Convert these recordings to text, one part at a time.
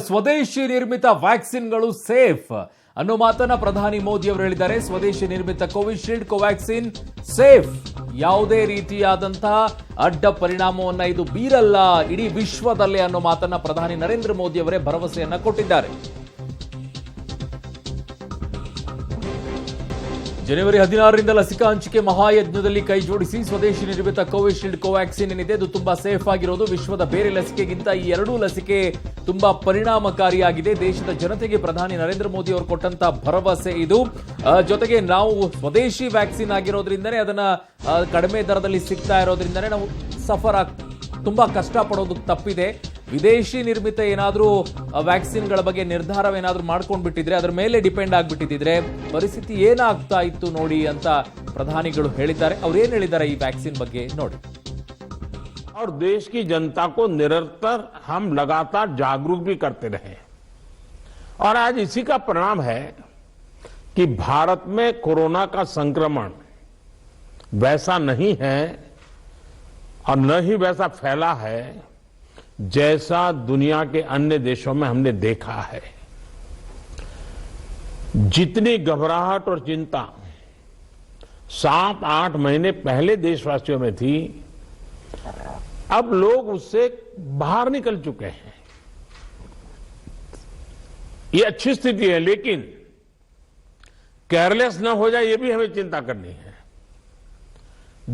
ಸ್ವದೇಶಿ ನಿರ್ಮಿತ ವ್ಯಾಕ್ಸಿನ್ಗಳು ಸೇಫ್ ಅನ್ನೋ ಮಾತನ್ನ ಪ್ರಧಾನಿ ಮೋದಿ ಅವರು ಹೇಳಿದ್ದಾರೆ. ಸ್ವದೇಶಿ ನಿರ್ಮಿತ ಕೋವಿಶೀಲ್ಡ್ ಕೋವ್ಯಾಕ್ಸಿನ್ ಸೇಫ್, ಯಾವುದೇ ರೀತಿಯಾದಂತಹ ಅಡ್ಡ ಪರಿಣಾಮವನ್ನ ಇದು ಬೀರಲ್ಲ ಇಡೀ ವಿಶ್ವದಲ್ಲೇ ಅನ್ನೋ ಮಾತನ್ನ ಪ್ರಧಾನಿ ನರೇಂದ್ರ ಮೋದಿ ಅವರೇ ಭರವಸೆಯನ್ನ ಕೊಟ್ಟಿದ್ದಾರೆ. ಜನವರಿ 16ರಿಂದ ಲಸಿಕಾ ಹಂಚಿಕೆ ಮಹಾಯಜ್ಞದಲ್ಲಿ ಕೈ ಜೋಡಿಸಿ ಸ್ವದೇಶಿ ನಿರ್ಮಿತ ಕೋವಿಶೀಲ್ಡ್ ಕೋವ್ಯಾಕ್ಸಿನ್ ಏನಿದೆ ಇದು ತುಂಬಾ ಸೇಫ್ ಆಗಿರೋದು. ವಿಶ್ವದ ಬೇರೆ ಲಸಿಕೆಗಿಂತ ಈ ಎರಡೂ ಲಸಿಕೆ ತುಂಬಾ ಪರಿಣಾಮಕಾರಿಯಾಗಿದೆ. ದೇಶದ ಜನತೆಗೆ ಪ್ರಧಾನಿ ನರೇಂದ್ರ ಮೋದಿ ಅವರು ಕೊಟ್ಟಂತ ಭರವಸೆ ಇದು. ಜೊತೆಗೆ ನಾವು ಸ್ವದೇಶಿ ವ್ಯಾಕ್ಸಿನ್ ಆಗಿರೋದ್ರಿಂದನೇ ಅದನ್ನ ಕಡಿಮೆ ದರದಲ್ಲಿ ಸಿಗ್ತಾ ಇರೋದ್ರಿಂದನೇ ನಾವು ತುಂಬಾ ಕಷ್ಟ ಪಡೋದು ತಪ್ಪಿದೆ. ವಿದೇಶಿ ನಿರ್ಮಿತ ಏನಾದರೂ ವ್ಯಾಕ್ಸಿನ್ಗಳ ಬಗ್ಗೆ ನಿರ್ಧಾರವೇನಾದ್ರೂ ಮಾಡ್ಕೊಂಡು ಬಿಟ್ಟಿದ್ರೆ, ಅದರ ಮೇಲೆ ಡಿಪೆಂಡ್ ಆಗಿಬಿಟ್ಟಿದ್ರೆ ಪರಿಸ್ಥಿತಿ ಏನಾಗ್ತಾ ಇತ್ತು ನೋಡಿ ಅಂತ ಪ್ರಧಾನಿಗಳು ಹೇಳಿದ್ದಾರೆ. ಅವ್ರು ಏನ್ ಹೇಳಿದ್ದಾರೆ ಈ ವ್ಯಾಕ್ಸಿನ್ ಬಗ್ಗೆ ನೋಡಿ. और देश की जनता को निरंतर हम लगातार जागरूक भी करते रहे और आज इसी का परिणाम है कि भारत में कोरोना का संक्रमण वैसा नहीं है और न ही वैसा फैला है जैसा दुनिया के अन्य देशों में हमने देखा है. जितनी घबराहट और चिंता 7-8 महीने पहले देशवासियों में थी, अब लोग उससे बाहर निकल चुके हैं. ये अच्छी स्थिति है, लेकिन केयरलेस न हो जाए ये भी हमें चिंता करनी है.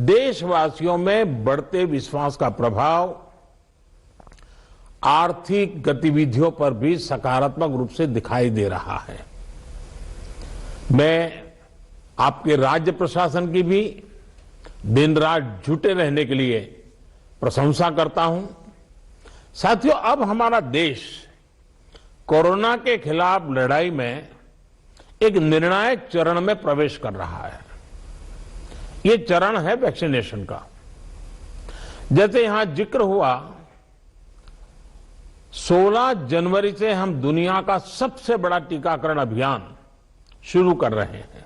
देशवासियों में बढ़ते विश्वास का प्रभाव आर्थिक गतिविधियों पर भी सकारात्मक रूप से दिखाई दे रहा है. मैं आपके राज्य प्रशासन की भी दिन रात जुटे रहने के लिए प्रशंसा करता हूं. साथियों, अब हमारा देश कोरोना के खिलाफ लड़ाई में एक निर्णायक चरण में प्रवेश कर रहा है. ये चरण है वैक्सीनेशन का. जैसे यहां जिक्र हुआ, 16 जनवरी से हम दुनिया का सबसे बड़ा टीकाकरण अभियान शुरू कर रहे हैं.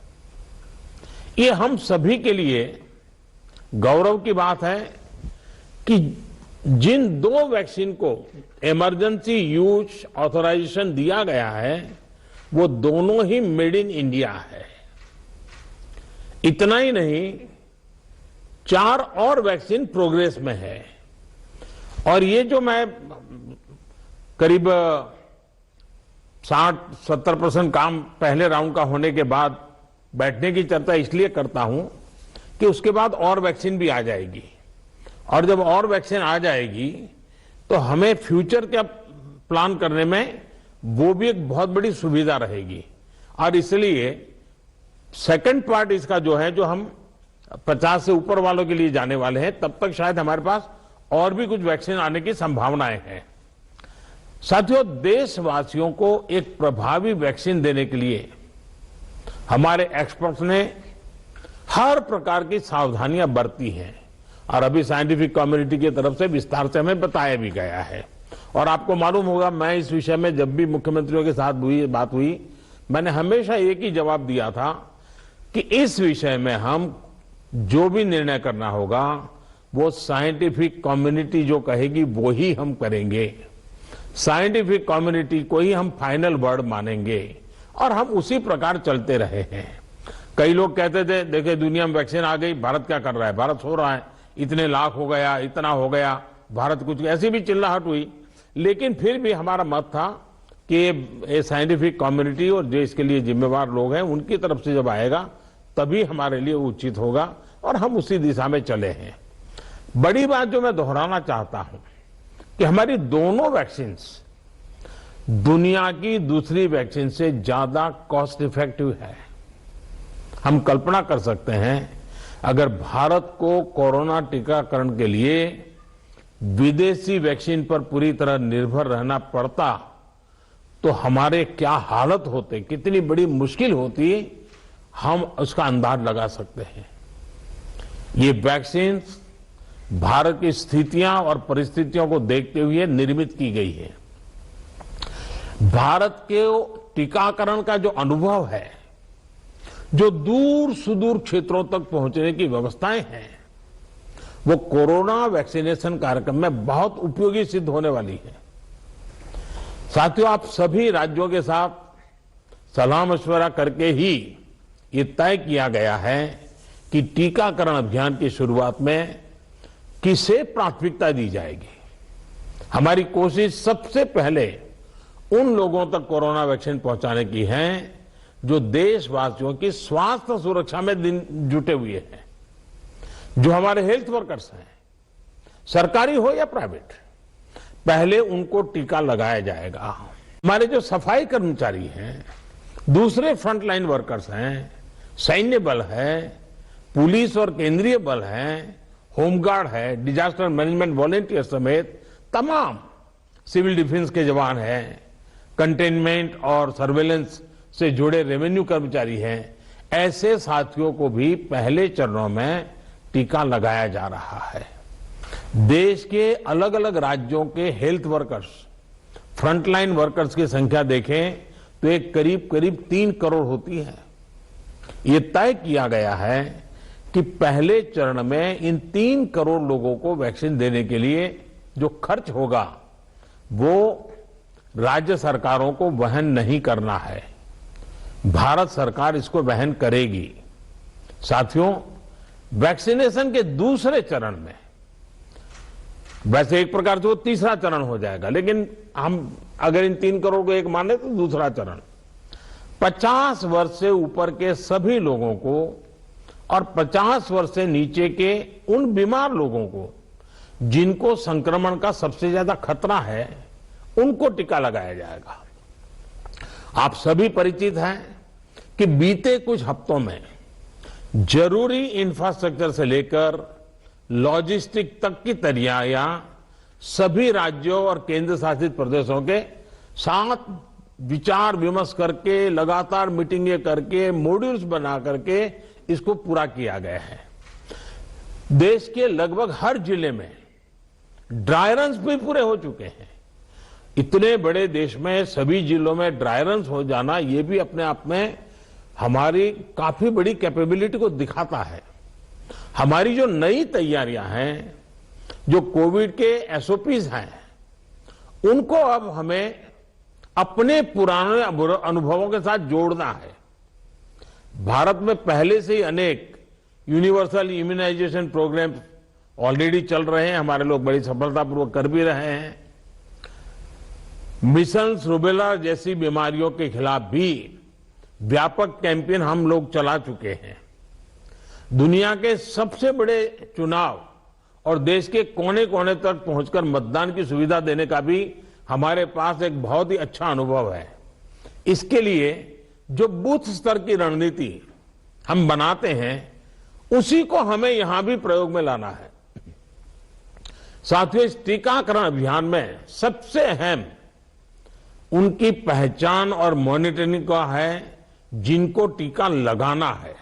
ये हम सभी के लिए गौरव की बात है कि जिन 2 वैक्सीन को इमरजेंसी यूज ऑथराइजेशन दिया गया है वो दोनों ही मेड इन इंडिया है. इतना ही नहीं, 4 और वैक्सीन प्रोग्रेस में है. और ये जो मैं करीब 60-70% काम पहले राउंड का होने के बाद बैठने की चर्चा इसलिए करता हूं कि उसके बाद और वैक्सीन भी आ जाएगी. और जब और वैक्सीन आ जाएगी तो हमें फ्यूचर का प्लान करने में वो भी एक बहुत बड़ी सुविधा रहेगी. और इसलिए सेकंड पार्ट इसका जो है, जो हम 50 से ऊपर वालों के लिए जाने वाले हैं, तब तक शायद हमारे पास और भी कुछ वैक्सीन आने की संभावनाएं हैं. साथियों, देशवासियों को एक प्रभावी वैक्सीन देने के लिए हमारे एक्सपर्ट्स ने हर प्रकार की सावधानियां बरती हैं और अभी साइंटिफिक कम्युनिटी की तरफ से विस्तार से हमें बताया भी गया है. और आपको मालूम होगा, मैं इस विषय में जब भी मुख्यमंत्रियों के साथ बात हुई, मैंने हमेशा एक ही जवाब दिया था कि इस विषय में हम जो भी निर्णय करना होगा वो साइंटिफिक कम्युनिटी जो कहेगी वो ही हम करेंगे. साइंटिफिक कम्युनिटी को ही हम फाइनल वर्ड मानेंगे और हम उसी प्रकार चलते रहे हैं. कई लोग कहते थे, देखिए दुनिया में वैक्सीन आ गई, भारत क्या कर रहा है, भारत सो रहा है, इतने लाख हो गया, इतना हो गया, भारत कुछ, ऐसी भी चिल्लाहट हुई. लेकिन फिर भी हमारा मत था कि ये साइंटिफिक कम्युनिटी और जो इसके लिए जिम्मेवार लोग हैं उनकी तरफ से जब आएगा तभी हमारे लिए उचित होगा और हम उसी दिशा में चले हैं. बड़ी बात जो मैं दोहराना चाहता हूं कि हमारी दोनों वैक्सीन दुनिया की दूसरी वैक्सीन से ज्यादा कॉस्ट इफेक्टिव है. हम कल्पना कर सकते हैं, अगर भारत को कोरोना टीकाकरण के लिए विदेशी वैक्सीन पर पूरी तरह निर्भर रहना पड़ता तो हमारे क्या हालत होते, कितनी बड़ी मुश्किल होती, हम उसका अंदाज लगा सकते हैं. ये वैक्सीन भारत की स्थितियां और परिस्थितियों को देखते हुए निर्मित की गई है. भारत के टीकाकरण का जो अनुभव है, जो दूर सुदूर क्षेत्रों तक पहुंचने की व्यवस्थाएं हैं, वो कोरोना वैक्सीनेशन कार्यक्रम में बहुत उपयोगी सिद्ध होने वाली है. साथियों, आप सभी राज्यों के साथ सलाह मशवरा करके ही ये तय किया गया है कि टीकाकरण अभियान की शुरुआत में किसे प्राथमिकता दी जाएगी। हमारी कोशिश सबसे पहले उन लोगों तक कोरोना वैक्सीन पहुंचाने की है जो देशवासियों की स्वास्थ्य सुरक्षा में जुटे हुए हैं, जो हमारे हेल्थ वर्कर्स हैं, सरकारी हो या प्राइवेट, पहले उनको टीका लगाया जाएगा। हमारे जो सफाई कर्मचारी हैं, दूसरे फ्रंटलाइन वर्कर्स हैं, सैन्य बल है, पुलिस और केंद्रीय बल है, होमगार्ड है, डिजास्टर मैनेजमेंट वॉलेंटियर समेत तमाम सिविल डिफेंस के जवान हैं, कंटेनमेंट और सर्वेलेंस से जुड़े रेवेन्यू कर्मचारी हैं, ऐसे साथियों को भी पहले चरणों में टीका लगाया जा रहा है। देश के अलग अलग राज्यों के हेल्थ वर्कर्स, फ्रंटलाइन वर्कर्स की संख्या देखें तो एक करीब 3 करोड़ होती है। ये तय किया गया है कि पहले चरण में इन 3 करोड़ लोगों को वैक्सीन देने के लिए जो खर्च होगा वो राज्य सरकारों को वहन नहीं करना है, भारत सरकार इसको वहन करेगी। साथियों, वैक्सीनेशन के दूसरे चरण में, वैसे एक प्रकार से वो तीसरा चरण हो जाएगा, लेकिन हम अगर इन 3 करोड़ को एक माने तो दूसरा चरण 50 वर्ष से ऊपर के सभी लोगों को और 50 वर्ष से नीचे के उन बीमार लोगों को जिनको संक्रमण का सबसे ज्यादा खतरा है, उनको टीका लगाया जाएगा। आप सभी परिचित हैं कि बीते कुछ हफ्तों में जरूरी इंफ्रास्ट्रक्चर से लेकर लॉजिस्टिक तक की तैयारियां सभी राज्यों और केंद्र शासित प्रदेशों के साथ विचार विमर्श करके, लगातार मीटिंगें करके, मॉड्यूल्स बना करके इसको पूरा किया गया है। देश के लगभग हर जिले में ड्राई रन्स भी पूरे हो चुके हैं। इतने बड़े देश में सभी जिलों में ड्राई रन्स हो जाना, ये भी अपने आप में हमारी काफी बड़ी कैपेबिलिटी को दिखाता है। हमारी जो नई तैयारियां हैं, जो कोविड के एसओपीज हैं, उनको अब हमें अपने पुराने अनुभवों के साथ जोड़ना है। भारत में पहले से ही अनेक यूनिवर्सल इम्यूनाइजेशन प्रोग्राम ऑलरेडी चल रहे हैं, हमारे लोग बड़ी सफलतापूर्वक कर भी रहे हैं। मिशंस रूबेला जैसी बीमारियों के खिलाफ भी व्यापक कैंपेन हम लोग चला चुके हैं। दुनिया के सबसे बड़े चुनाव और देश के कोने कोने तक पहुंचकर मतदान की सुविधा देने का भी हमारे पास एक बहुत ही अच्छा अनुभव है। इसके लिए जो बूथ स्तर की रणनीति हम बनाते हैं, उसी को हमें यहां भी प्रयोग में लाना है। साथियों, इस टीकाकरण अभियान में सबसे अहम उनकी पहचान और मॉनिटरिंग का है जिनको टीका लगाना है।